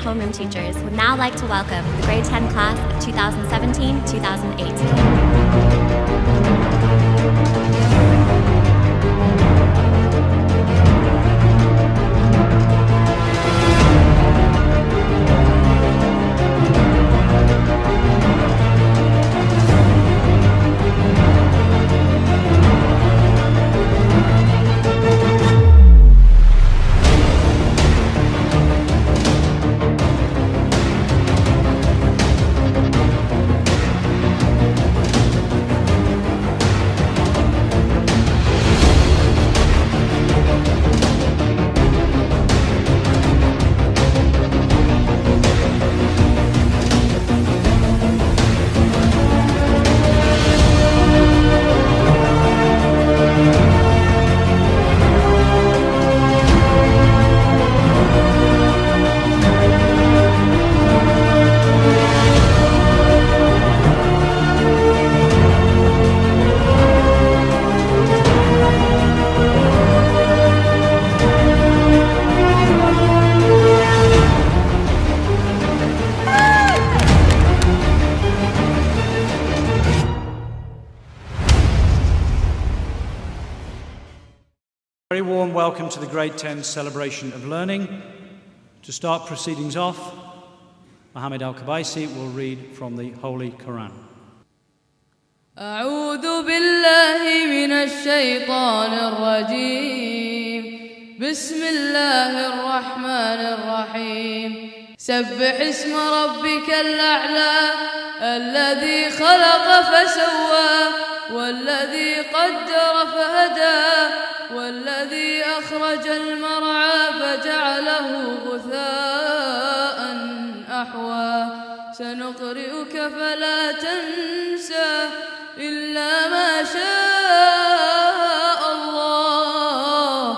homeroom teachers would now like to welcome the grade 10 class of 2017-2018. Very warm welcome to the Grade 10 Celebration of Learning. To start proceedings off, Mohammed Al-Qabaisi will read from the Holy Quran. أعوذ بالله من الشيطان الرجيم بسم الله الرحمن الرحيم سبح اسم ربك الأعلى الذي خلق فسوى والذي قدر فهدى والذي أخرج المرعى فجعله غثاء أحوى سنقرئك فلا تنسى إلا ما شاء الله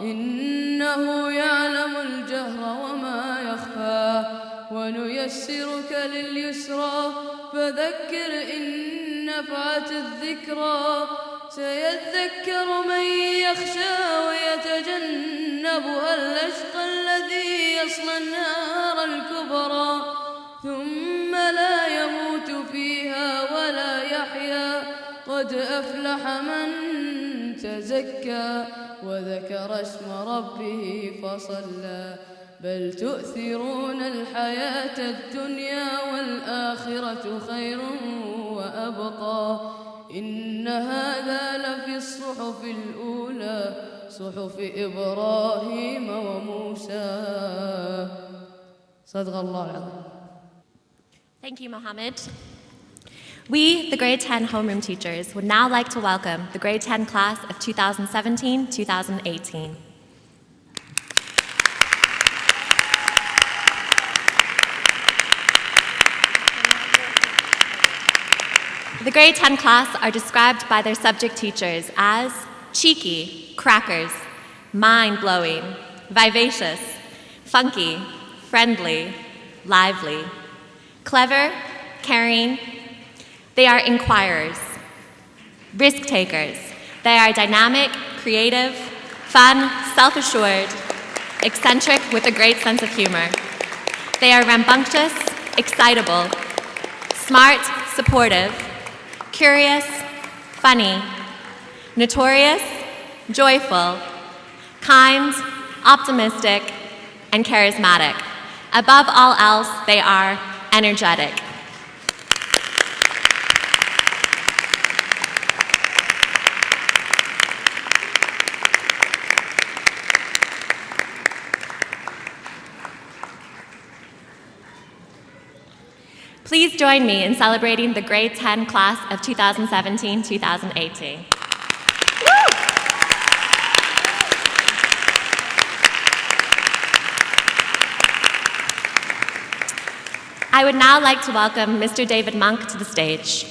إنه يعلم الجهر وما يخفى ونيسرك لليسرى فذكر إن نفعت الذكرى سيذكر من يخشى ويتجنبها الأشقى الذي يصلى النار الكبرى ثم لا يموت فيها ولا يحيا قد أفلح من تزكى وذكر اسم ربه فصلى بل تؤثرون الحياة الدنيا والآخرة خير وأبقى إن هذا لفي الصحف الأولى صحف إبراهيم وموسى صدق الله العظيم. Thank you, Mohammed. We, the grade 10 homeroom teachers, would now like to welcome the grade 10 class of 2017-2018. The grade 10 class are described by their subject teachers as cheeky, crackers, mind-blowing, vivacious, funky, friendly, lively, clever, caring. They are inquirers, risk-takers. They are dynamic, creative, fun, self-assured, eccentric with a great sense of humor. They are rambunctious, excitable, smart, supportive, curious, funny, notorious, joyful, kind, optimistic, and charismatic. Above all else, they are energetic. Please join me in celebrating the grade 10 class of 2017-2018. I would now like to welcome Mr. David Monk to the stage.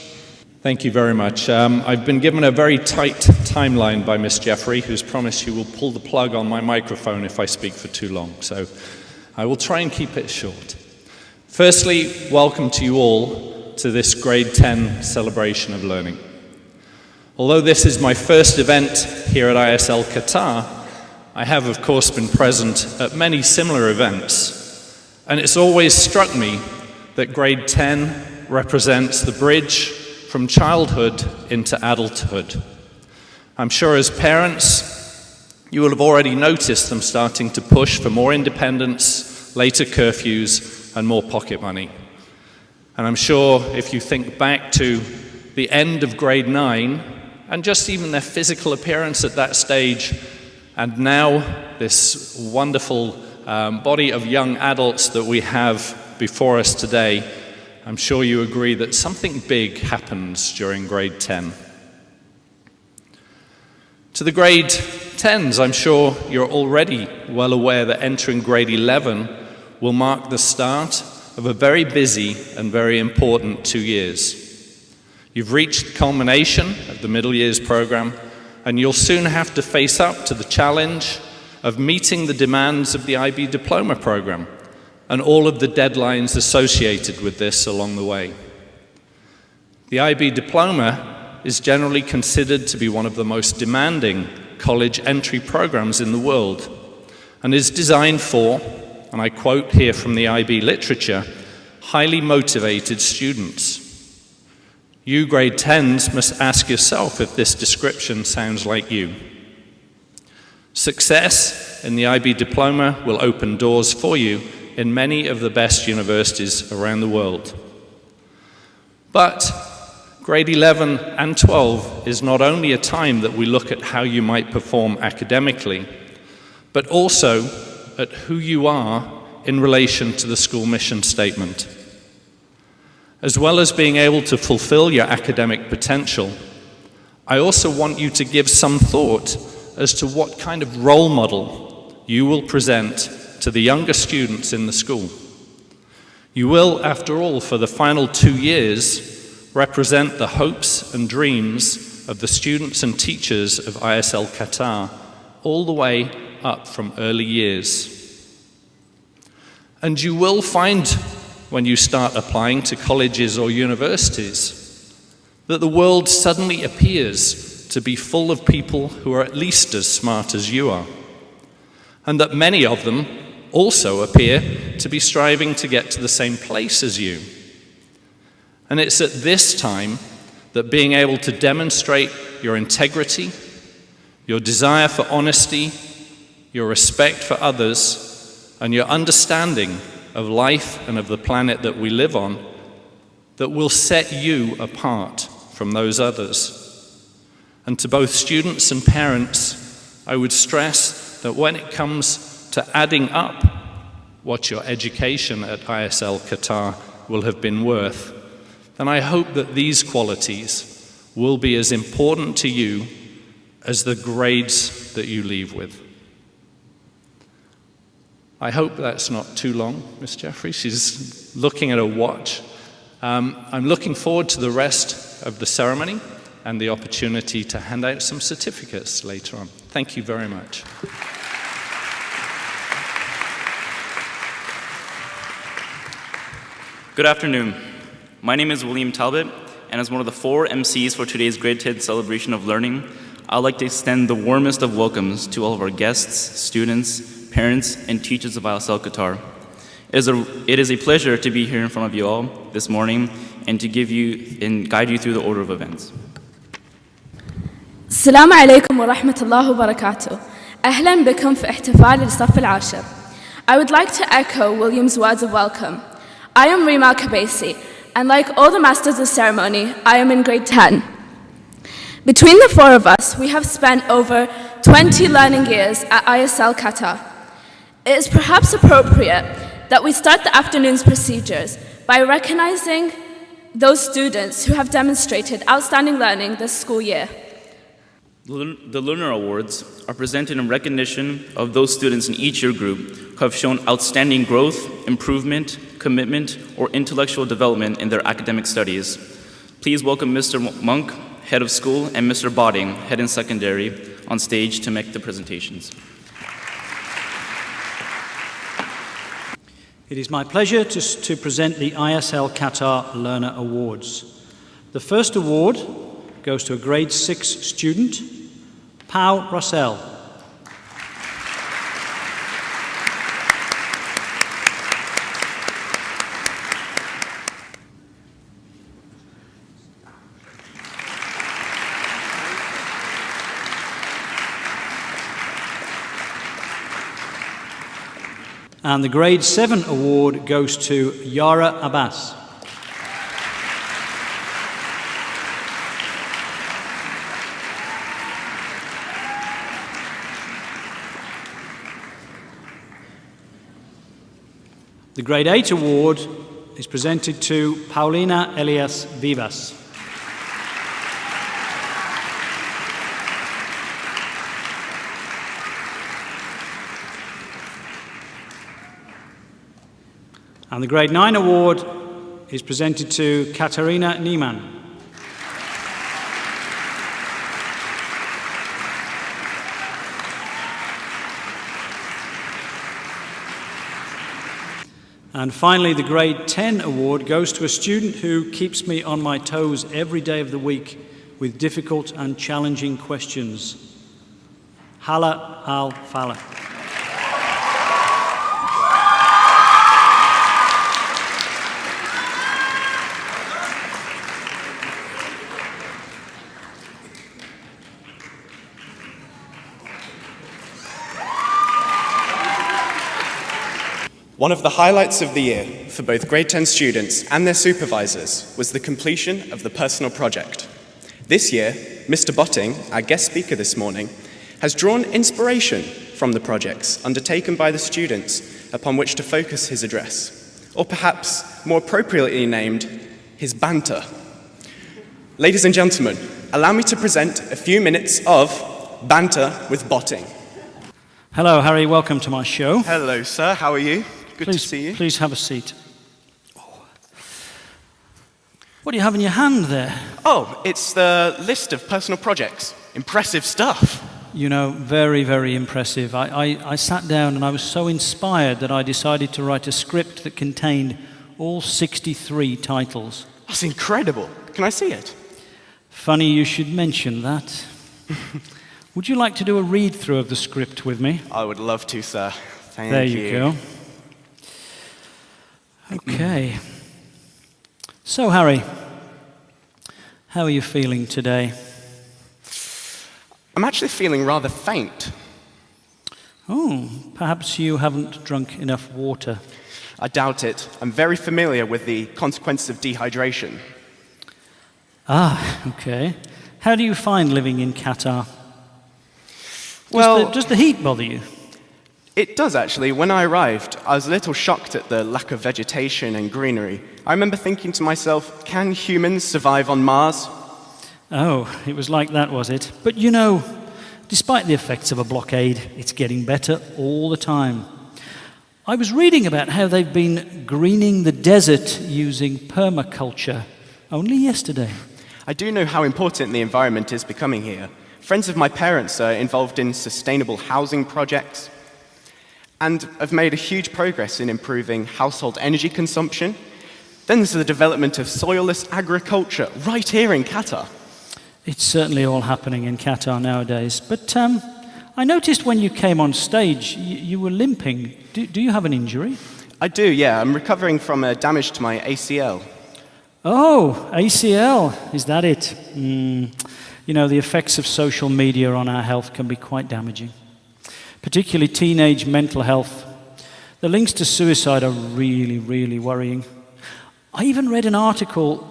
Thank you very much. I've been given a very tight timeline by Miss Jeffrey, who's promised she will pull the plug on my microphone if I speak for too long. So I will try and keep it short. Firstly, welcome to you all to this grade 10 celebration of learning. Although this is my first event here at ISL Qatar, I have of course been present at many similar events. And it's always struck me that grade 10 represents the bridge from childhood into adulthood. I'm sure as parents, you will have already noticed them starting to push for more independence, later curfews, and more pocket money. And I'm sure if you think back to the end of grade 9, and just even their physical appearance at that stage, and now this wonderful body of young adults that we have before us today, I'm sure you agree that something big happens during grade 10. To the grade 10s, I'm sure you're already well aware that entering grade 11 will mark the start of a very busy and very important 2 years. You've reached the culmination of the middle years program, and you'll soon have to face up to the challenge of meeting the demands of the IB diploma program and all of the deadlines associated with this along the way. The IB diploma is generally considered to be one of the most demanding college entry programs in the world and is designed for, and I quote here from the IB literature, highly motivated students. You grade 10s must ask yourself if this description sounds like you. Success in the IB diploma will open doors for you in many of the best universities around the world. But grade 11 and 12 is not only a time that we look at how you might perform academically, but also at who you are in relation to the school mission statement. As well as being able to fulfill your academic potential, I also want you to give some thought as to what kind of role model you will present to the younger students in the school. You will, after all, for the final 2 years, represent the hopes and dreams of the students and teachers of ISL Qatar, all the way up from early years. And you will find, when you start applying to colleges or universities, that the world suddenly appears to be full of people who are at least as smart as you are, and that many of them also appear to be striving to get to the same place as you. And it's at this time that being able to demonstrate your integrity, your desire for honesty, your respect for others, and your understanding of life and of the planet that we live on, that will set you apart from those others. And to both students and parents, I would stress that when it comes to adding up what your education at ISL Qatar will have been worth, then I hope that these qualities will be as important to you as the grades that you leave with. I hope that's not too long, Miss Jeffrey. She's looking at her watch. I'm looking forward to the rest of the ceremony and the opportunity to hand out some certificates later on. Thank you very much. Good afternoon. My name is William Talbot, and as one of the 4 MCs for today's Grade 10 Celebration of Learning, I'd like to extend the warmest of welcomes to all of our guests, students, parents, and teachers of ISL Qatar. It is a pleasure to be here in front of you all this morning and to give you and guide you through the order of events. السلام عليكم ورحمة الله وبركاته. أهلا بكم في احتفال الصف العاشر. I would like to echo William's words of welcome. I am Rima Kabesi, and like all the masters of ceremony, I am in grade 10. Between the 4 of us, we have spent over 20 learning years at ISL Qatar. It is perhaps appropriate that we start the afternoon's procedures by recognizing those students who have demonstrated outstanding learning this school year. The Learner Awards are presented in recognition of those students in each year group who have shown outstanding growth, improvement, commitment, or intellectual development in their academic studies. Please welcome Mr. Monk, Head of School, and Mr. Bodding, Head in Secondary, on stage to make the presentations. It is my pleasure to present the ISL Qatar Learner Awards. The first award goes to a grade 6 student, Pau Russell. And the Grade 7 award goes to Yara Abbas. The Grade 8 award is presented to Paulina Elias Vivas. And the Grade 9 award is presented to Katarina Niemann. And finally, the Grade 10 award goes to a student who keeps me on my toes every day of the week with difficult and challenging questions. Hala Al-Falah. One of the highlights of the year for both Grade 10 students and their supervisors was the completion of the personal project. This year, Mr. Botting, our guest speaker this morning, has drawn inspiration from the projects undertaken by the students upon which to focus his address, or perhaps more appropriately named, his banter. Ladies and gentlemen, allow me to present a few minutes of Banter with Botting. Hello, Harry. Welcome to my show. Hello, sir. How are you? Good to see you. Please have a seat. What do you have in your hand there? Oh, it's the list of personal projects. Impressive stuff. You know, very, very impressive. I sat down and I was so inspired that I decided to write a script that contained all 63 titles. That's incredible. Can I see it? Funny you should mention that. Would you like to do a read-through of the script with me? I would love to, sir. Thank you. There you go. Okay. So, Harry, how are you feeling today? I'm actually feeling rather faint. Oh, perhaps you haven't drunk enough water. I doubt it. I'm very familiar with the consequences of dehydration. Ah, okay. How do you find living in Qatar? Well, Does the heat bother you? it does actually. When I arrived, I was a little shocked at the lack of vegetation and greenery. I remember thinking to myself, can humans survive on Mars? Oh, it was like that, was it? But you know, despite the effects of a blockade, it's getting better all the time. I was reading about how they've been greening the desert using permaculture only yesterday. I do know how important the environment is becoming here. Friends of my parents are involved in sustainable housing projects and have made a huge progress in improving household energy consumption. Then there's the development of soilless agriculture right here in Qatar. It's certainly all happening in Qatar nowadays. But I noticed when you came on stage, you were limping. Do you have an injury? I do, yeah. I'm recovering from a damage to my ACL. Oh, ACL, is that it? You know, the effects of social media on our health can be quite damaging, particularly teenage mental health. The links to suicide are really, really worrying. I even read an article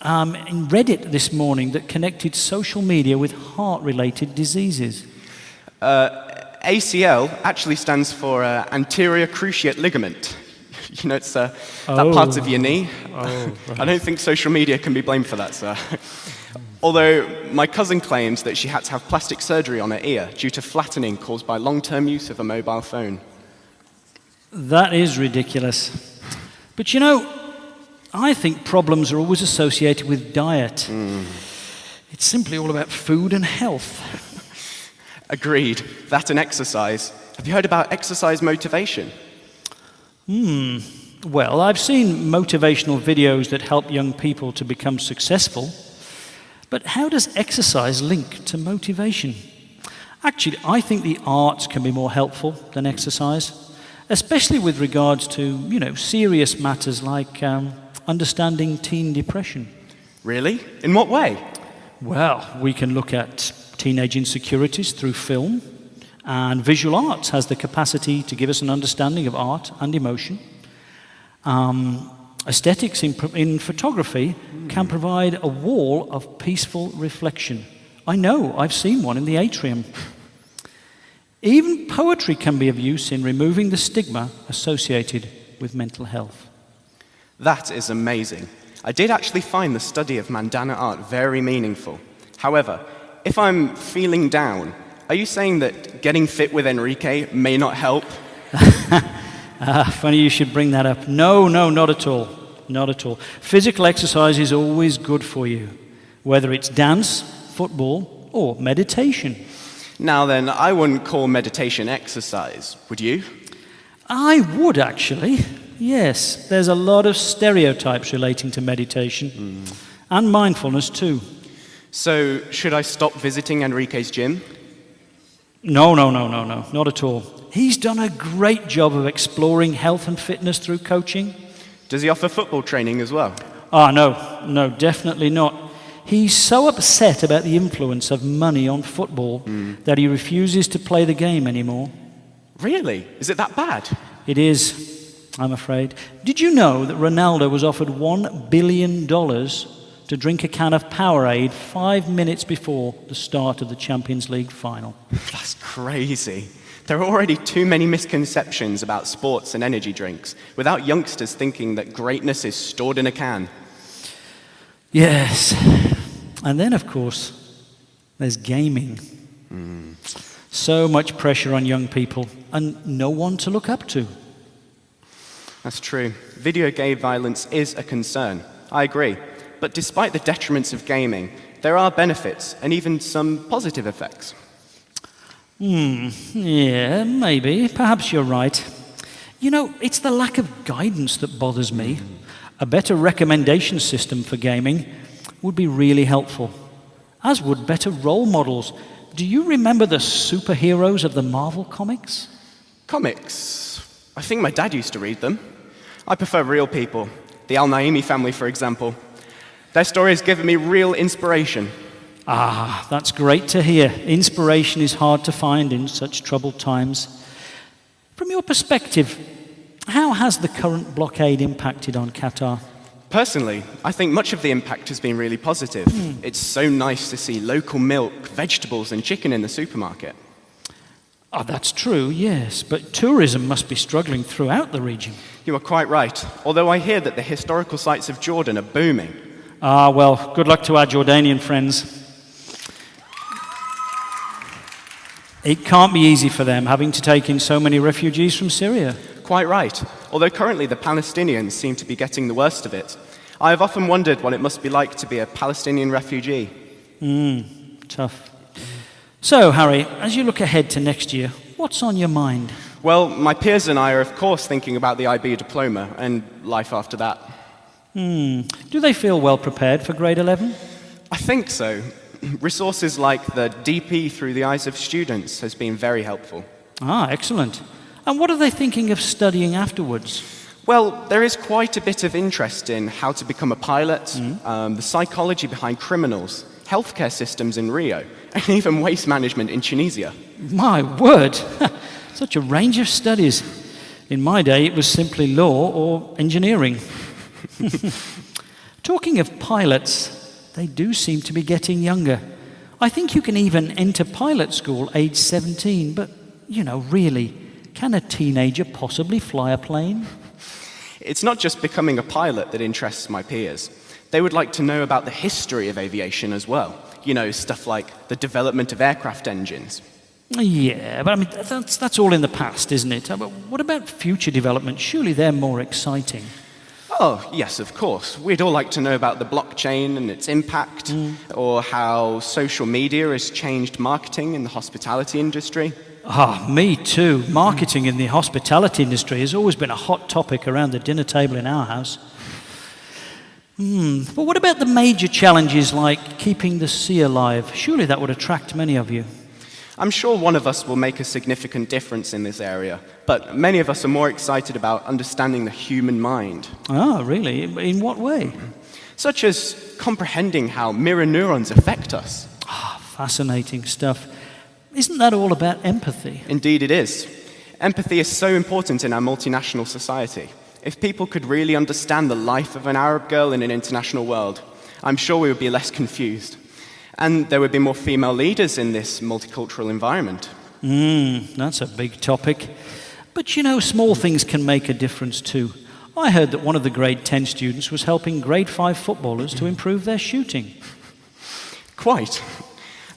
in Reddit this morning that connected social media with heart-related diseases. ACL actually stands for anterior cruciate ligament. You know, it's that part of your knee. Oh, right. I don't think social media can be blamed for that, sir. Although my cousin claims that she had to have plastic surgery on her ear due to flattening caused by long-term use of a mobile phone. That is ridiculous. But you know, I think problems are always associated with diet. It's simply all about food and health. Agreed. That and exercise. Have you heard about exercise motivation? Well, I've seen motivational videos that help young people to become successful. But how does exercise link to motivation? Actually, I think the arts can be more helpful than exercise, especially with regards to, you know, serious matters like understanding teen depression. Really? In what way? Well, we can look at teenage insecurities through film, And visual arts has the capacity to give us an understanding of art and emotion. Aesthetics in photography can provide a wall of peaceful reflection. I know, I've seen one in the atrium. Even poetry can be of use in removing the stigma associated with mental health. That is amazing. I did actually find the study of mandana art very meaningful. However, if I'm feeling down, are you saying that getting fit with Enrique may not help? Funny you should bring that up. No, not at all. Not at all. Physical exercise is always good for you, whether it's dance, football, or meditation. Now then, I wouldn't call meditation exercise, would you? I would actually, yes. There's a lot of stereotypes relating to meditation, and mindfulness too. So, should I stop visiting Enrique's gym? No, not at all. He's done a great job of exploring health and fitness through coaching. Does he offer football training as well? No, definitely not. He's so upset about the influence of money on football that he refuses to play the game anymore. Really? Is it that bad? It is, I'm afraid. Did you know that Ronaldo was offered $1 billion to drink a can of Powerade 5 minutes before the start of the Champions League final? That's crazy. There are already too many misconceptions about sports and energy drinks, without youngsters thinking that greatness is stored in a can. Yes. And then, of course, there's gaming. So much pressure on young people, and no one to look up to. That's true. Video game violence is a concern. I agree. But despite the detriments of gaming, there are benefits and even some positive effects. Yeah, maybe. Perhaps you're right. You know, it's the lack of guidance that bothers me. A better recommendation system for gaming would be really helpful, as would better role models. Do you remember the superheroes of the Marvel comics? Comics? I think my dad used to read them. I prefer real people. The Al-Naimi family, for example. Their stories give me real inspiration. That's great to hear. Inspiration is hard to find in such troubled times. From your perspective, how has the current blockade impacted on Qatar? Personally, I think much of the impact has been really positive. It's so nice to see local milk, vegetables, and chicken in the supermarket. That's true, yes, but tourism must be struggling throughout the region. You are quite right, although I hear that the historical sites of Jordan are booming. Well, good luck to our Jordanian friends. It can't be easy for them, having to take in so many refugees from Syria. Quite right, although currently the Palestinians seem to be getting the worst of it. I have often wondered what it must be like to be a Palestinian refugee. Tough. So, Harry, as you look ahead to next year, what's on your mind? Well, my peers and I are of course thinking about the IB diploma and life after that. Do they feel well prepared for grade 11? I think so. Resources like the DP through the eyes of students has been very helpful. Excellent. And what are they thinking of studying afterwards? Well, there is quite a bit of interest in how to become a pilot, the psychology behind criminals, healthcare systems in Rio, and even waste management in Tunisia. My word! Such a range of studies. In my day, it was simply law or engineering. Talking of pilots, they do seem to be getting younger. I think you can even enter pilot school age 17, but, really, can a teenager possibly fly a plane? It's not just becoming a pilot that interests my peers. They would like to know about the history of aviation as well. Stuff like the development of aircraft engines. Yeah, but that's all in the past, isn't it? But what about future development? Surely they're more exciting. Oh, yes, of course. We'd all like to know about the blockchain and its impact, or how social media has changed marketing in the hospitality industry. Me too. Marketing in the hospitality industry has always been a hot topic around the dinner table in our house. But what about the major challenges like keeping the sea alive? Surely that would attract many of you. I'm sure one of us will make a significant difference in this area, but many of us are more excited about understanding the human mind. Really? In what way? Such as comprehending how mirror neurons affect us. Fascinating stuff. Isn't that all about empathy? Indeed it is. Empathy is so important in our multinational society. If people could really understand the life of an Arab girl in an international world, I'm sure we would be less confused. And there would be more female leaders in this multicultural environment. That's a big topic. But you know, small things can make a difference too. I heard that one of the grade 10 students was helping grade 5 footballers to improve their shooting. Quite.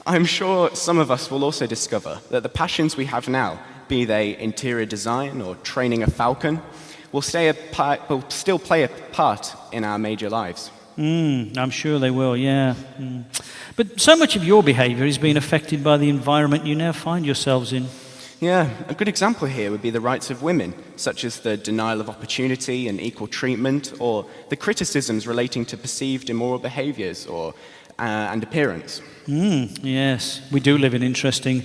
I'm sure some of us will also discover that the passions we have now, be they interior design or training a falcon, will still play a part in our major lives. I'm sure they will, yeah. But so much of your behavior is being affected by the environment you now find yourselves in. Yeah, a good example here would be the rights of women, such as the denial of opportunity and equal treatment, or the criticisms relating to perceived immoral behaviors and appearance. Yes, we do live in interesting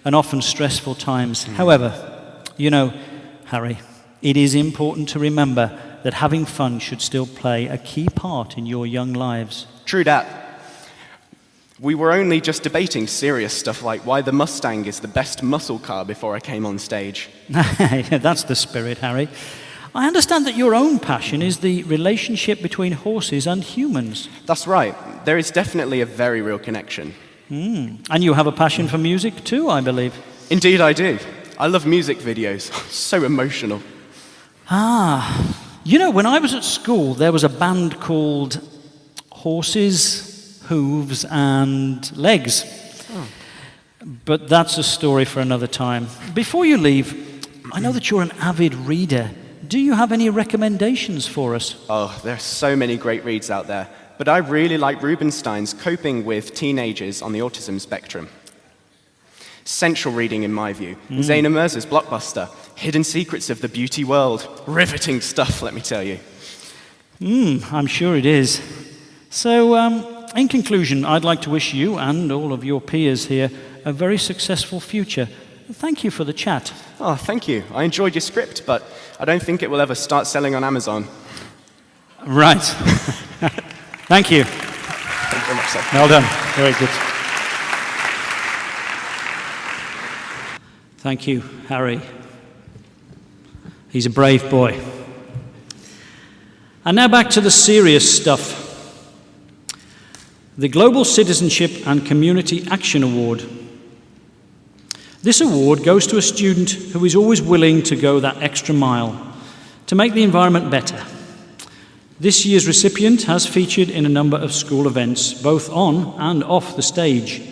and often stressful times. However, you know, Harry, it is important to remember that having fun should still play a key part in your young lives. True that. We were only just debating serious stuff like why the Mustang is the best muscle car before I came on stage. Yeah, that's the spirit, Harry. I understand that your own passion is the relationship between horses and humans. That's right. There is definitely a very real connection. And you have a passion for music too, I believe. Indeed I do. I love music videos. So emotional. You know, when I was at school, there was a band called Horses, Hooves and Legs. But that's a story for another time. Before you leave, I know that you're an avid reader. Do you have any recommendations for us? Oh, there are so many great reads out there. But I really like Rubinstein's Coping with Teenagers on the Autism Spectrum. Essential reading in my view. Zaina Mirza''s blockbuster, Hidden Secrets of the Beauty World. Riveting stuff, let me tell you. I'm sure it is. So, in conclusion, I'd like to wish you and all of your peers here a very successful future. Thank you for the chat. Oh, thank you. I enjoyed your script, but I don't think it will ever start selling on Amazon. Right. Thank you. Thank you very much, sir. Well done. Very good. Thank you, Harry. He's a brave boy. And now back to the serious stuff. The Global Citizenship and Community Action Award. This award goes to a student who is always willing to go that extra mile to make the environment better. This year's recipient has featured in a number of school events, both on and off the stage.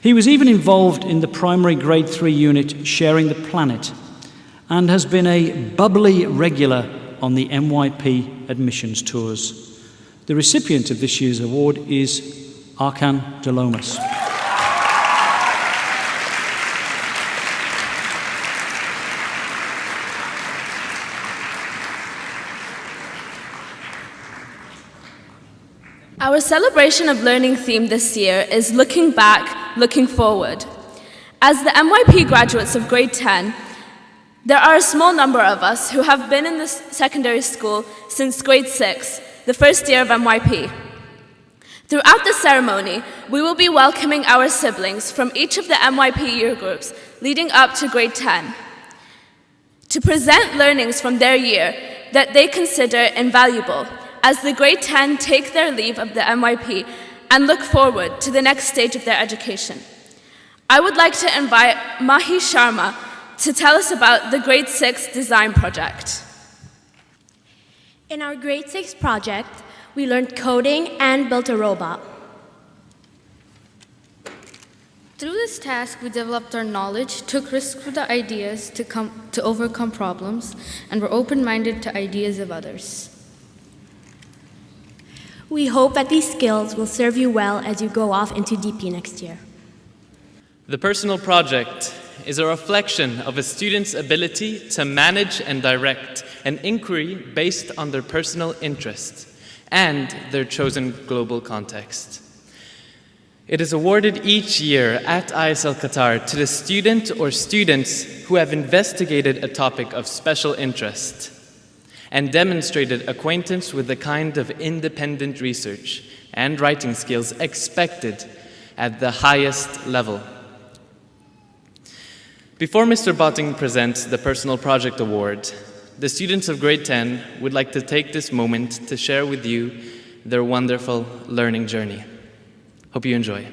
He was even involved in the primary grade 3 unit Sharing the Planet and has been a bubbly regular on the NYP admissions tours. The recipient of this year's award is Arkan Dalomas. Our celebration of learning theme this year is Looking Back, Looking Forward. As the NYP graduates of grade 10, there are a small number of us who have been in this secondary school since grade 6, the first year of NYP. Throughout the ceremony, we will be welcoming our siblings from each of the NYP year groups leading up to grade 10 to present learnings from their year that they consider invaluable as the grade 10 take their leave of the NYP and look forward to the next stage of their education. I would like to invite Mahi Sharma to tell us about the grade 6 design project. In our grade 6 project, we learned coding and built a robot. Through this task, we developed our knowledge, took risks with the ideas to overcome problems, and were open-minded to ideas of others. We hope that these skills will serve you well as you go off into DP next year. The personal project is a reflection of a student's ability to manage and direct an inquiry based on their personal interests and their chosen global context. It is awarded each year at ISL Qatar to the student or students who have investigated a topic of special interest and demonstrated acquaintance with the kind of independent research and writing skills expected at the highest level. Before Mr. Botting presents the Personal Project Award, the students of grade 10 would like to take this moment to share with you their wonderful learning journey. Hope you enjoy.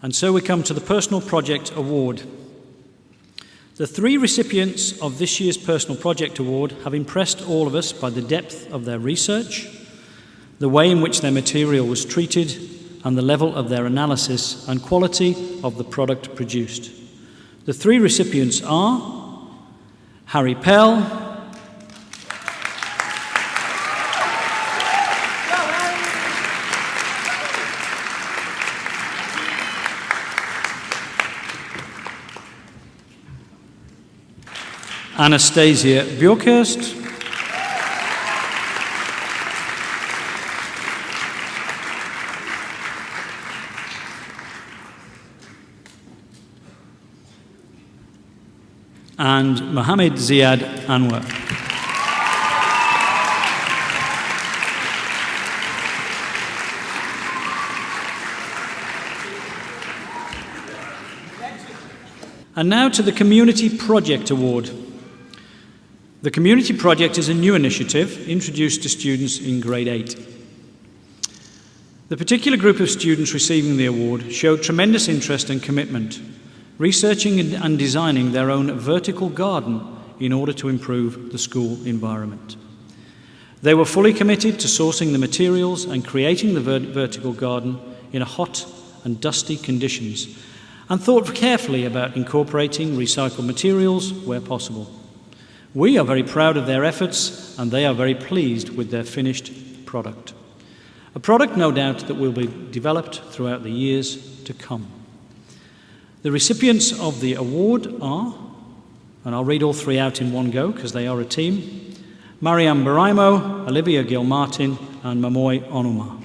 And so we come to the Personal Project Award. The 3 recipients of this year's Personal Project Award have impressed all of us by the depth of their research, the way in which their material was treated, and the level of their analysis and quality of the product produced. The 3 recipients are Harry Pell, Anastasia Bjorkhurst, and Mohammed Ziad Anwar. And now to the Community Project Award. The Community Project is a new initiative introduced to students in grade 8. The particular group of students receiving the award showed tremendous interest and commitment, researching and designing their own vertical garden in order to improve the school environment. They were fully committed to sourcing the materials and creating the vertical garden in hot and dusty conditions, and thought carefully about incorporating recycled materials where possible. We are very proud of their efforts, and they are very pleased with their finished product. A product, no doubt, that will be developed throughout the years to come. The recipients of the award are, and I'll read all 3 out in one go because they are a team, Mariam Baraimo, Olivia Gil-Martin, and Mamoy Onuma.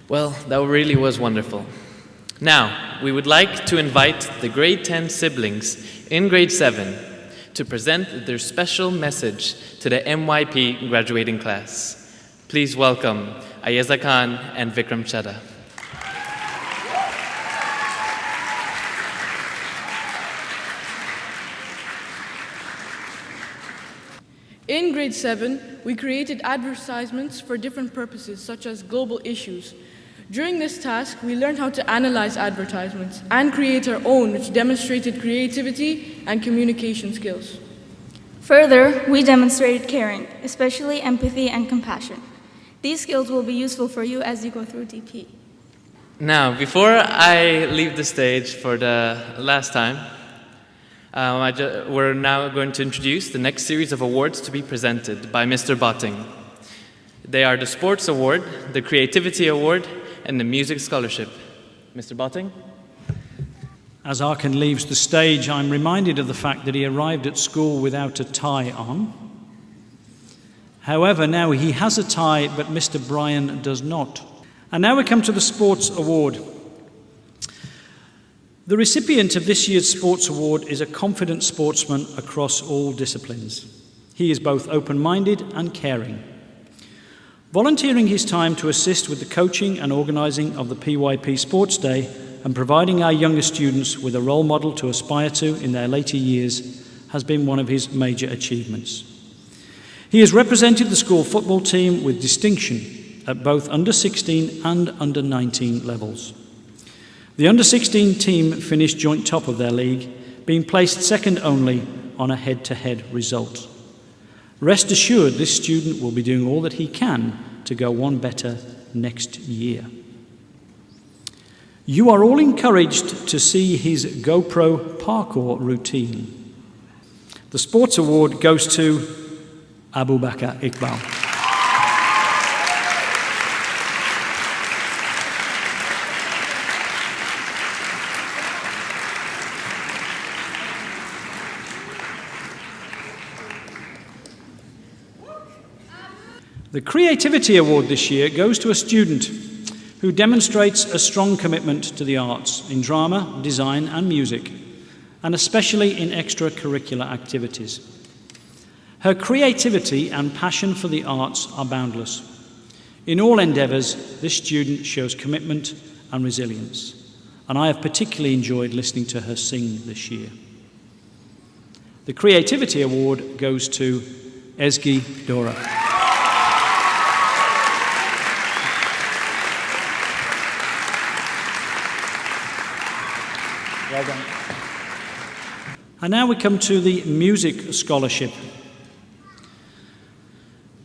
Well, that really was wonderful. Now, we would like to invite the grade 10 siblings in grade 7 to present their special message to the MYP graduating class. Please welcome Ayeza Khan and Vikram Chadha. In grade 7, we created advertisements for different purposes, such as global issues. During this task, we learned how to analyze advertisements and create our own, which demonstrated creativity and communication skills. Further, we demonstrated caring, especially empathy and compassion. These skills will be useful for you as you go through DP. Now, before I leave the stage for the last time, we're now going to introduce the next series of awards to be presented by Mr. Botting. They are the Sports Award, the Creativity Award, and the Music Scholarship. Mr. Botting? As Arkan leaves the stage, I'm reminded of the fact that he arrived at school without a tie on. However, now he has a tie, but Mr. Bryan does not. And now we come to the Sports Award. The recipient of this year's Sports Award is a confident sportsman across all disciplines. He is both open-minded and caring. Volunteering his time to assist with the coaching and organising of the PYP Sports Day and providing our younger students with a role model to aspire to in their later years has been one of his major achievements. He has represented the school football team with distinction at both under-16 and under-19 levels. The under-16 team finished joint top of their league, being placed second only on a head-to-head result. Rest assured, this student will be doing all that he can to go one better next year. You are all encouraged to see his GoPro parkour routine. The Sports Award goes to Abu Bakr Iqbal. The Creativity Award this year goes to a student who demonstrates a strong commitment to the arts in drama, design and music, and especially in extracurricular activities. Her creativity and passion for the arts are boundless. In all endeavours, this student shows commitment and resilience, and I have particularly enjoyed listening to her sing this year. The Creativity Award goes to Ezgi Dora. Well done. And now we come to the Music Scholarship.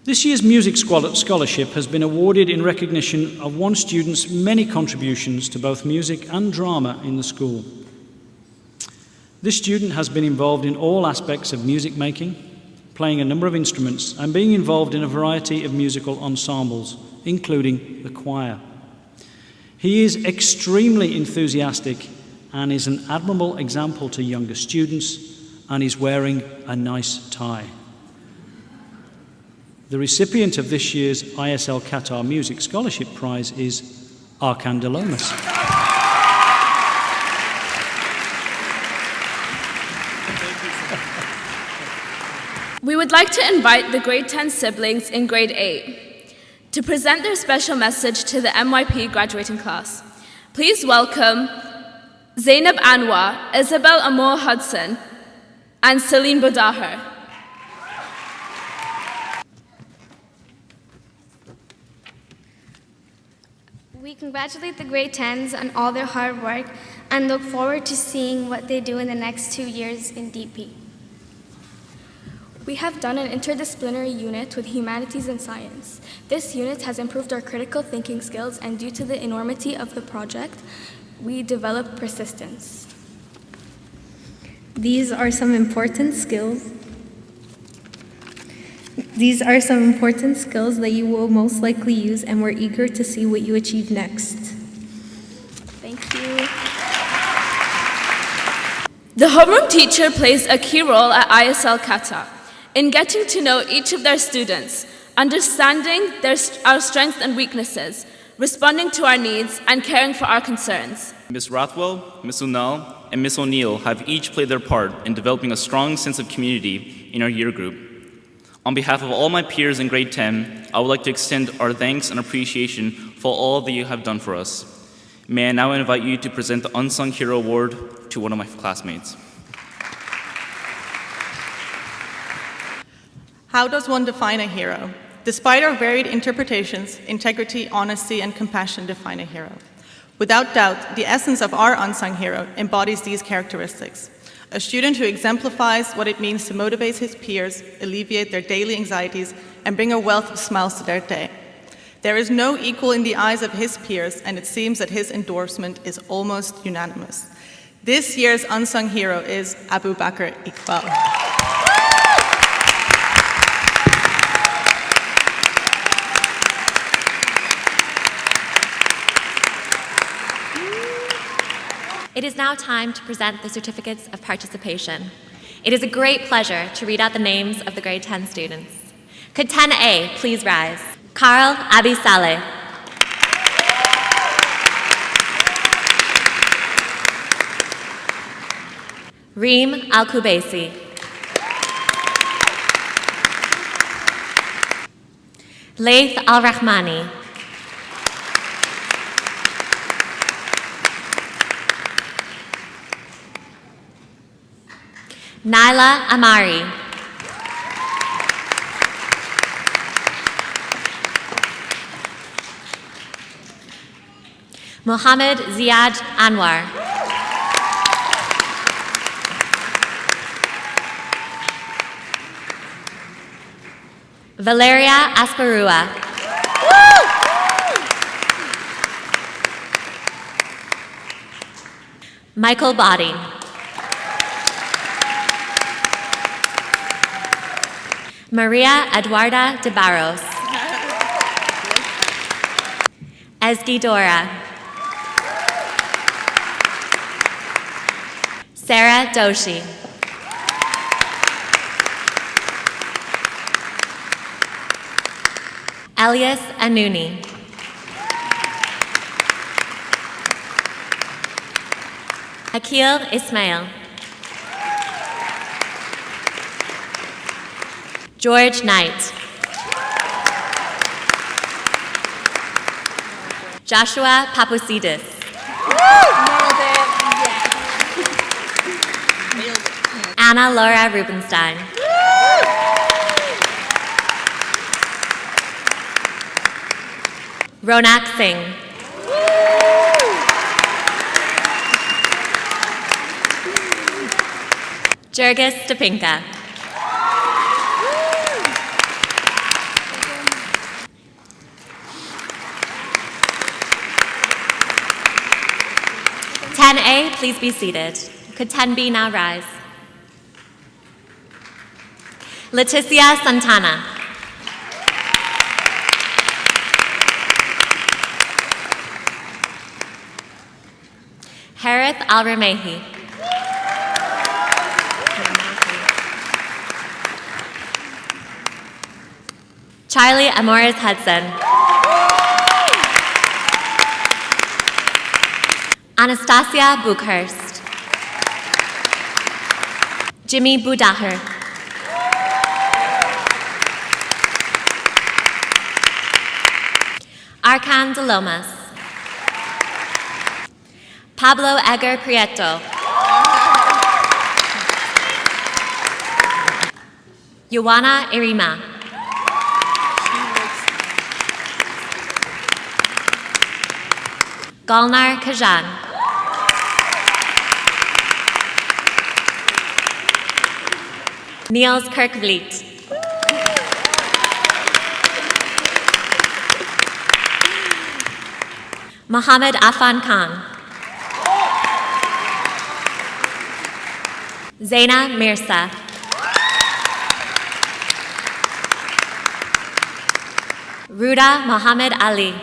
This year's Music Scholarship has been awarded in recognition of one student's many contributions to both music and drama in the school. This student has been involved in all aspects of music making, playing a number of instruments, and being involved in a variety of musical ensembles, including the choir. He is extremely enthusiastic and is an admirable example to younger students, and is wearing a nice tie. The recipient of this year's ISL Qatar Music Scholarship Prize is Arkan Dalomas. We would like to invite the grade 10 siblings in grade 8 to present their special message to the MYP graduating class. Please welcome Zainab Anwar, Isabel Amor Hudson, and Celine Bodaher. We congratulate the grade 10s on all their hard work and look forward to seeing what they do in the next 2 years in DP. We have done an interdisciplinary unit with humanities and science. This unit has improved our critical thinking skills, and due to the enormity of the project, we developed persistence. These are some important skills that you will most likely use, and we're eager to see what you achieve next. Thank you. The homeroom teacher plays a key role at ISL Qatar in getting to know each of their students, understanding our strengths and weaknesses, responding to our needs, and caring for our concerns. Ms. Rothwell, Ms. Unal, and Ms. O'Neill have each played their part in developing a strong sense of community in our year group. On behalf of all my peers in grade 10, I would like to extend our thanks and appreciation for all that you have done for us. May I now invite you to present the Unsung Hero Award to one of my classmates. How does one define a hero? Despite our varied interpretations, integrity, honesty, and compassion define a hero. Without doubt, the essence of our unsung hero embodies these characteristics. A student who exemplifies what it means to motivate his peers, alleviate their daily anxieties, and bring a wealth of smiles to their day. There is no equal in the eyes of his peers, and it seems that his endorsement is almost unanimous. This year's unsung hero is Abu Bakr Iqbal. It is now time to present the certificates of participation. It is a great pleasure to read out the names of the grade 10 students. Could 10A please rise? Carl Abi Saleh. Reem Al-Kubaisi. Laith Al-Rahmani. Naila Amari. Mohammed Ziad Anwar. Valeria Asparua. Michael Boding. Maria Eduarda de Barros. Ezgi Dora. Sarah Doshi. Elias Anuni. Akil Ismail. George Knight. Joshua Paposidis. Anna Laura Rubenstein. Ronak Singh. Jurgis Stepinka. Ten A, please be seated. Could 10B now rise? Leticia Santana. Harith Al-Ramehi. Charlie Amoris Hudson. Anastasia Bukhurst. Jimmy Budaher. Arkan de Lomas. Pablo Edgar Prieto. Ioana Irima. Galnar Kajan. Niels Kirkvliet. Mohammed Afan Khan. Zaina Mirza. Ruda Mohammed Ali.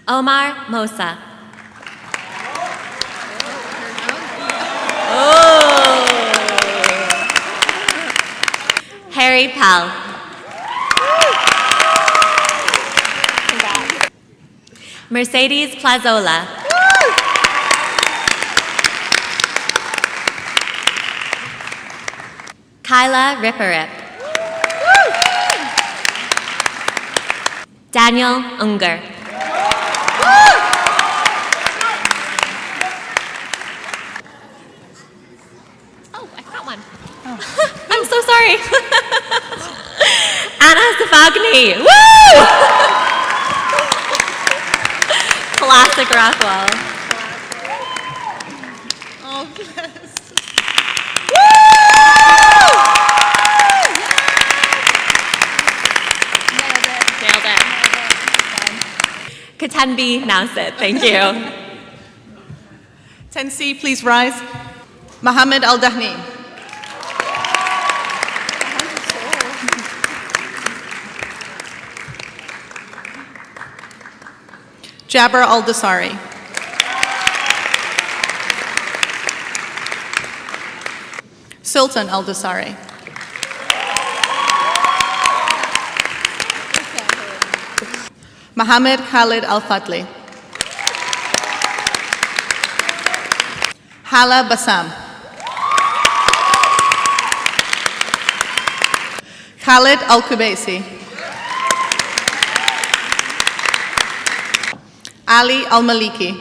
Omar Mosa. Harry Pell. Mercedes Plazola. Kyla Ripperip. Daniel Unger. Oh, I got one. Oh. I'm so sorry. Anna Safagni. Woo! Classic Rockwell. Oh, bless. Nailed it. Could 10B now sit? Thank you. 10C, please rise. Mohammed Al-Dahni. Jabir Al-Dasari. Sultan Al-Dasari. Mohammed Khalid Al-Fadli. Hala Bassam. Khalid Al-Kubaisi. Ali Al-Maliki.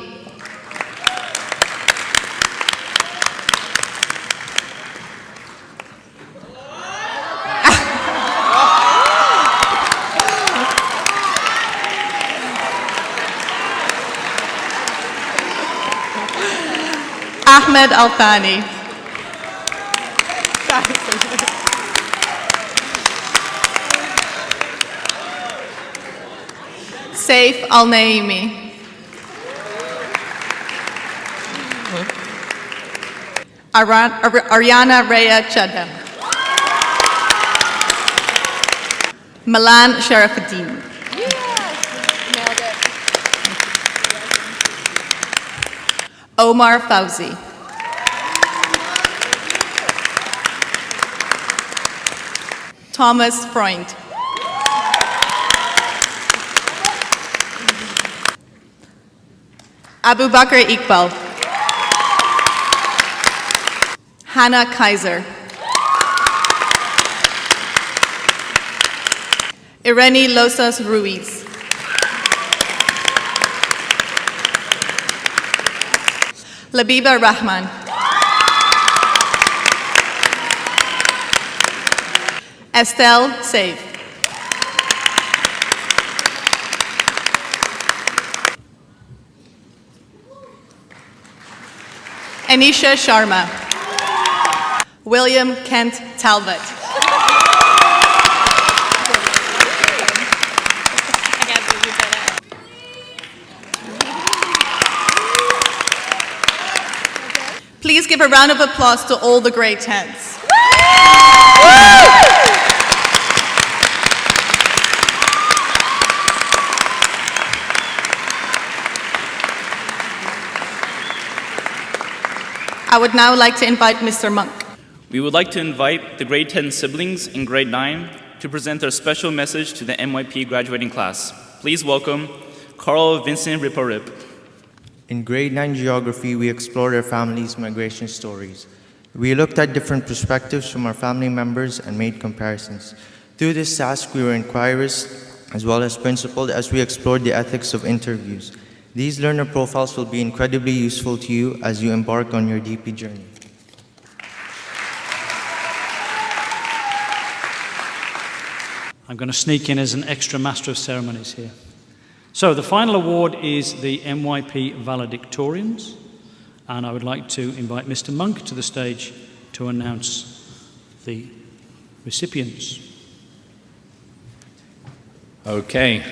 Ahmed Al-Thani. Saif Al-Naimi. Ariana Rhea Chadha. Milan Sharafuddin. Nailed it. Omar Fauzi. Thomas Freund. Abu Bakr Iqbal. Hannah Kaiser. Irene Losas Ruiz. Labiba Rahman. Estelle Save. Anisha Sharma. William Kent Talbot. Please give a round of applause to all the grade 10s. I would now like to invite Mr. Monk. We would like to invite the grade 10 siblings in grade 9 to present their special message to the MYP graduating class. Please welcome Carl Vincent Riparip. In grade 9 geography, we explored our family's migration stories. We looked at different perspectives from our family members and made comparisons. Through this task, we were inquirers as well as principled as we explored the ethics of interviews. These learner profiles will be incredibly useful to you as you embark on your DP journey. I'm going to sneak in as an extra master of ceremonies here. So the final award is the MYP valedictorians, and I would like to invite Mr. Monk to the stage to announce the recipients. Okay.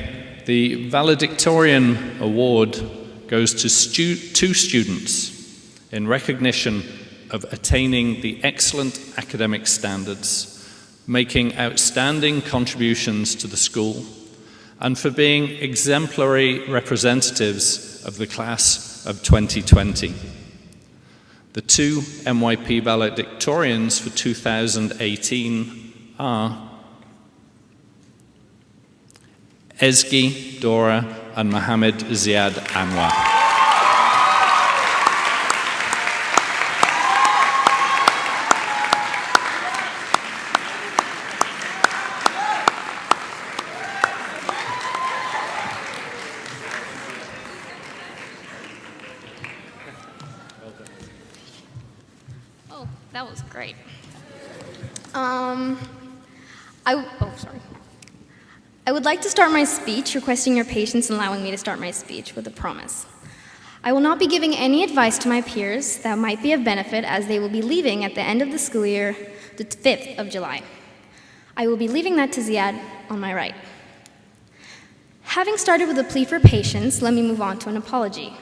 The valedictorian award goes to two students in recognition of attaining the excellent academic standards, making outstanding contributions to the school, and for being exemplary representatives of the class of 2020. The two MYP valedictorians for 2018 are Ezgi Dora and Mohammed Ziad Anwar. Oh, that was great. I would like to start my speech requesting your patience in allowing me to start my speech with a promise. I will not be giving any advice to my peers that might be of benefit as they will be leaving at the end of the school year, the 5th of July. I will be leaving that to Ziad on my right. Having started with a plea for patience, let me move on to an apology.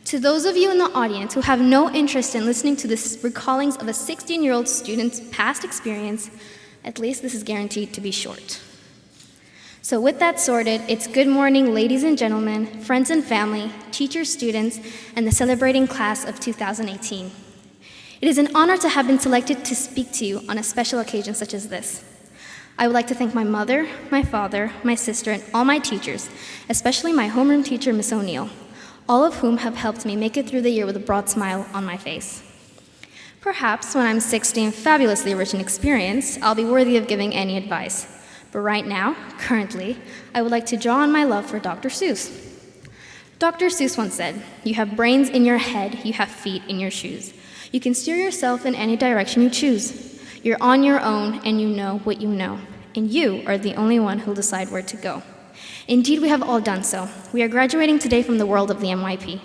To those of you in the audience who have no interest in listening to the recallings of a 16-year-old student's past experience, at least this is guaranteed to be short. So with that sorted, it's good morning, ladies and gentlemen, friends and family, teachers, students, and the celebrating class of 2018. It is an honor to have been selected to speak to you on a special occasion such as this. I would like to thank my mother, my father, my sister, and all my teachers, especially my homeroom teacher, Miss O'Neill, all of whom have helped me make it through the year with a broad smile on my face. Perhaps when I'm 60 and fabulously rich in experience, I'll be worthy of giving any advice. But right now, currently, I would like to draw on my love for Dr. Seuss. Dr. Seuss once said, "You have brains in your head, you have feet in your shoes. You can steer yourself in any direction you choose. You're on your own and you know what you know, and you are the only one who'll decide where to go." Indeed, we have all done so. We are graduating today from the world of the MYP.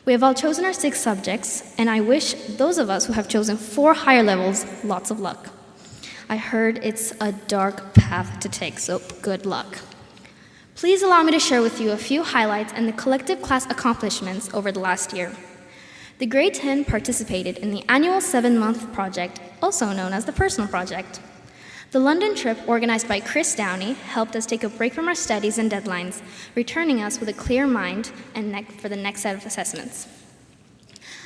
We have all chosen our 6 subjects, and I wish those of us who have chosen 4 higher levels lots of luck. I heard it's a dark path to take, so good luck. Please allow me to share with you a few highlights and the collective class accomplishments over the last year. The grade 10 participated in the annual 7-month project, also known as the Personal Project. The London trip, organized by Chris Downey, helped us take a break from our studies and deadlines, returning us with a clear mind for the next set of assessments.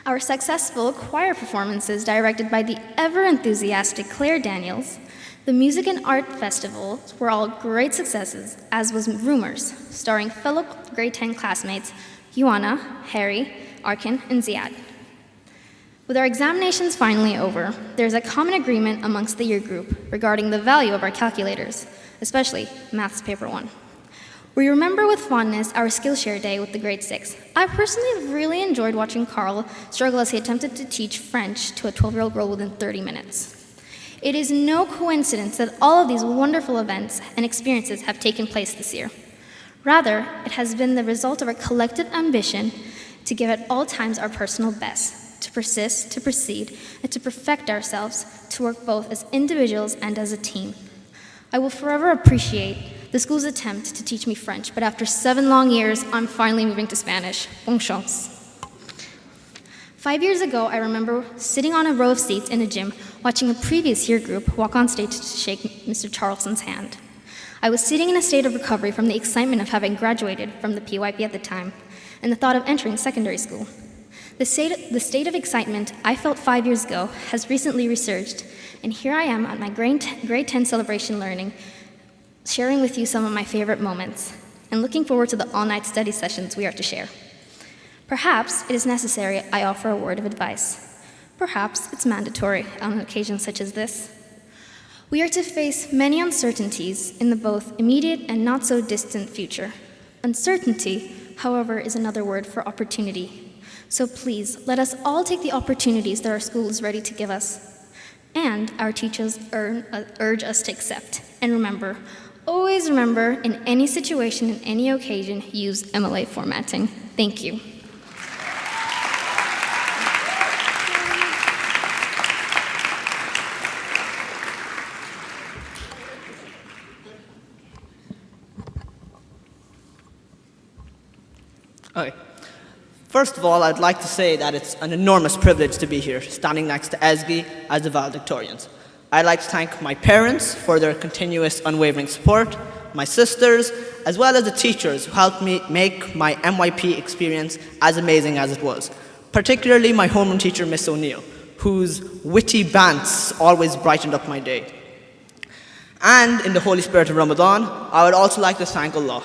Our successful choir performances, directed by the ever-enthusiastic Claire Daniels, the music and art festivals were all great successes, as was Rumors, starring fellow grade 10 classmates Yuana, Harry, Arkin, and Ziad. With our examinations finally over, there is a common agreement amongst the year group regarding the value of our calculators, especially Maths Paper 1. We remember with fondness our Skillshare day with the grade 6. I personally have really enjoyed watching Carl struggle as he attempted to teach French to a 12-year-old girl within 30 minutes. It is no coincidence that all of these wonderful events and experiences have taken place this year. Rather, it has been the result of our collective ambition to give at all times our personal best, to persist, to proceed, and to perfect ourselves, to work both as individuals and as a team. I will forever appreciate the school's attempt to teach me French, but after 7 long years, I'm finally moving to Spanish. Bon chance. 5 years ago, I remember sitting on a row of seats in a gym, watching a previous year group walk on stage to shake Mr. Charleson's hand. I was sitting in a state of recovery from the excitement of having graduated from the PYP at the time, and the thought of entering secondary school. The state of excitement I felt 5 years ago has recently resurged, and here I am at my grade 10 celebration learning, sharing with you some of my favorite moments, and looking forward to the all-night study sessions we are to share. Perhaps it is necessary I offer a word of advice. Perhaps it's mandatory on an occasion such as this. We are to face many uncertainties in the both immediate and not-so-distant future. Uncertainty, however, is another word for opportunity. So please, let us all take the opportunities that our school is ready to give us, and our teachers urge us to accept. And remember, always remember, in any situation, in any occasion, use MLA formatting. Thank you. Okay. First of all, I'd like to say that it's an enormous privilege to be here, standing next to ESGI as the valedictorians. I'd like to thank my parents for their continuous unwavering support, my sisters, as well as the teachers who helped me make my MYP experience as amazing as it was, particularly my homeroom teacher, Miss O'Neill, whose witty bants always brightened up my day. And in the holy spirit of Ramadan, I would also like to thank Allah.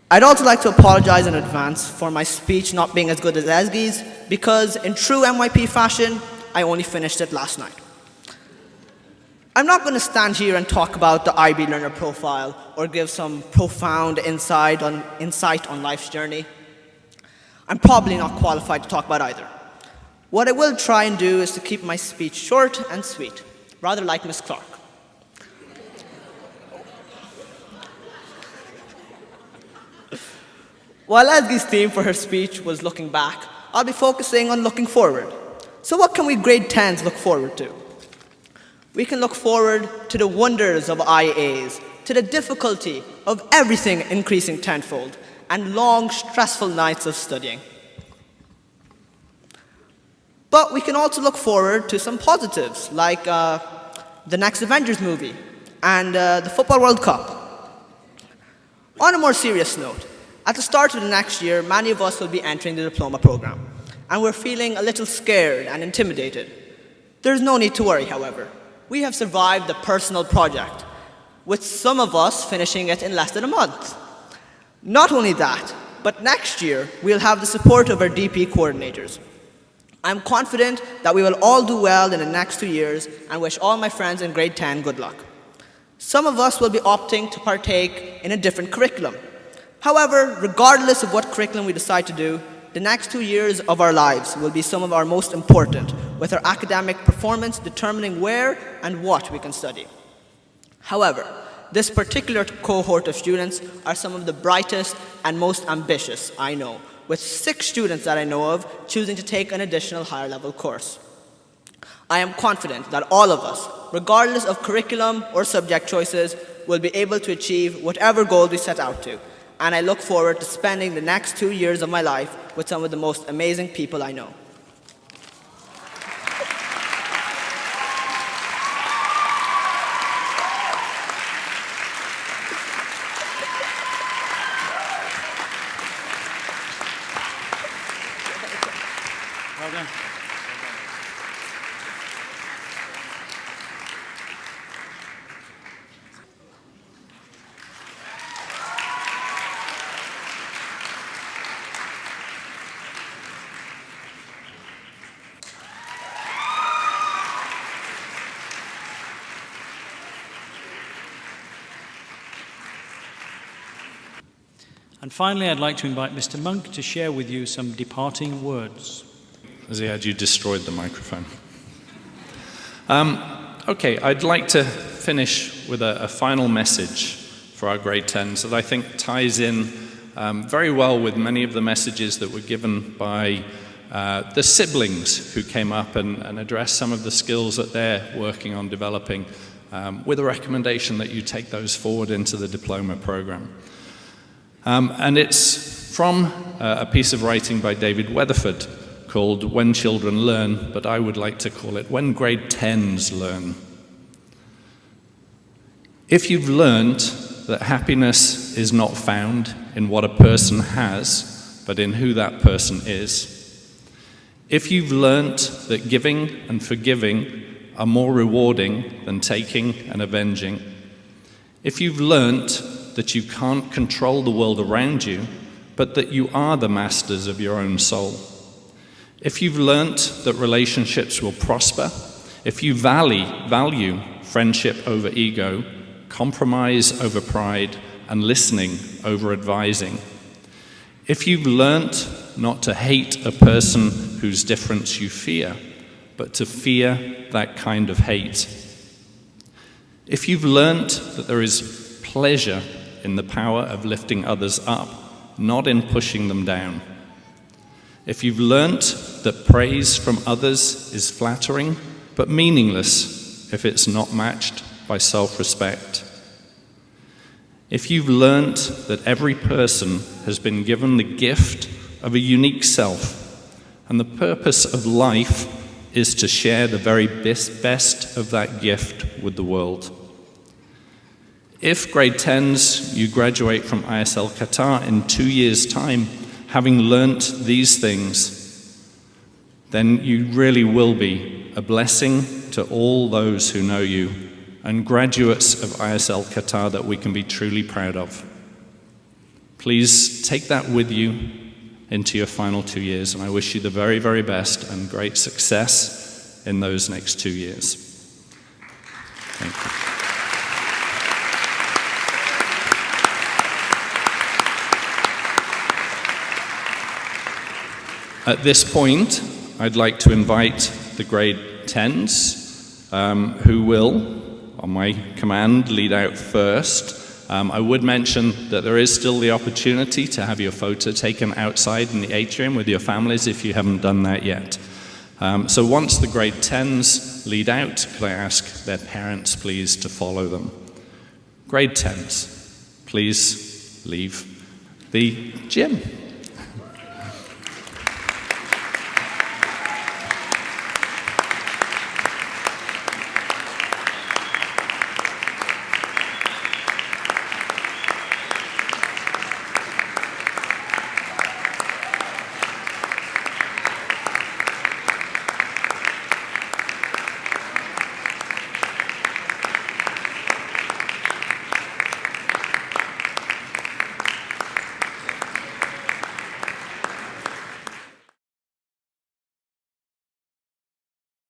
I'd also like to apologize in advance for my speech not being as good as ESGI's, because in true MYP fashion, I only finished it last night. I'm not going to stand here and talk about the IB learner profile or give some profound insight on life's journey. I'm probably not qualified to talk about either. What I will try and do is to keep my speech short and sweet, rather like Miss Clark. While ESGI's theme for her speech was looking back, I'll be focusing on looking forward. So what can we grade 10s look forward to? We can look forward to the wonders of IAs, to the difficulty of everything increasing tenfold, and long, stressful nights of studying. But we can also look forward to some positives, like the next Avengers movie and the Football World Cup. On a more serious note, at the start of the next year, many of us will be entering the diploma program, and we're feeling a little scared and intimidated. There's no need to worry, however. We have survived the personal project, with some of us finishing it in less than a month. Not only that, but next year, we'll have the support of our DP coordinators. I'm confident that we will all do well in the next 2 years and wish all my friends in grade 10 good luck. Some of us will be opting to partake in a different curriculum. However, regardless of what curriculum we decide to do, the next 2 years of our lives will be some of our most important, with our academic performance determining where and what we can study. However, this particular cohort of students are some of the brightest and most ambitious I know, with 6 students that I know of choosing to take an additional higher level course. I am confident that all of us, regardless of curriculum or subject choices, will be able to achieve whatever goal we set out to, and I look forward to spending the next 2 years of my life with some of the most amazing people I know. Well done. And finally, I'd like to invite Mr. Monk to share with you some departing words. Ziad, you destroyed the microphone. Okay, I'd like to finish with a final message for our grade 10s that I think ties in very well with many of the messages that were given by the siblings who came up and addressed some of the skills that they're working on developing, with a recommendation that you take those forward into the diploma program. And it's from a piece of writing by David Weatherford called When Children Learn, but I would like to call it When Grade 10s Learn. If you've learned that happiness is not found in what a person has, but in who that person is, if you've learnt that giving and forgiving are more rewarding than taking and avenging, if you've learnt that you can't control the world around you, but that you are the masters of your own soul, if you've learnt that relationships will prosper, if you value friendship over ego, compromise over pride, and listening over advising, if you've learnt not to hate a person whose difference you fear, but to fear that kind of hate, if you've learnt that there is pleasure in the power of lifting others up, not in pushing them down, if you've learnt that praise from others is flattering but meaningless if it's not matched by self-respect, if you've learnt that every person has been given the gift of a unique self, and the purpose of life is to share the very best of that gift with the world. If grade 10s, you graduate from ISL Qatar in 2 years' time, having learnt these things, then you really will be a blessing to all those who know you, and graduates of ISL Qatar that we can be truly proud of. Please take that with you into your final 2 years, and I wish you the very, very best and great success in those next 2 years. Thank you. At this point, I'd like to invite the grade 10s who will, on my command, lead out first. I would mention that there is still the opportunity to have your photo taken outside in the atrium with your families if you haven't done that yet. So once the grade 10s lead out, could I ask their parents please to follow them? Grade 10s, please leave the gym.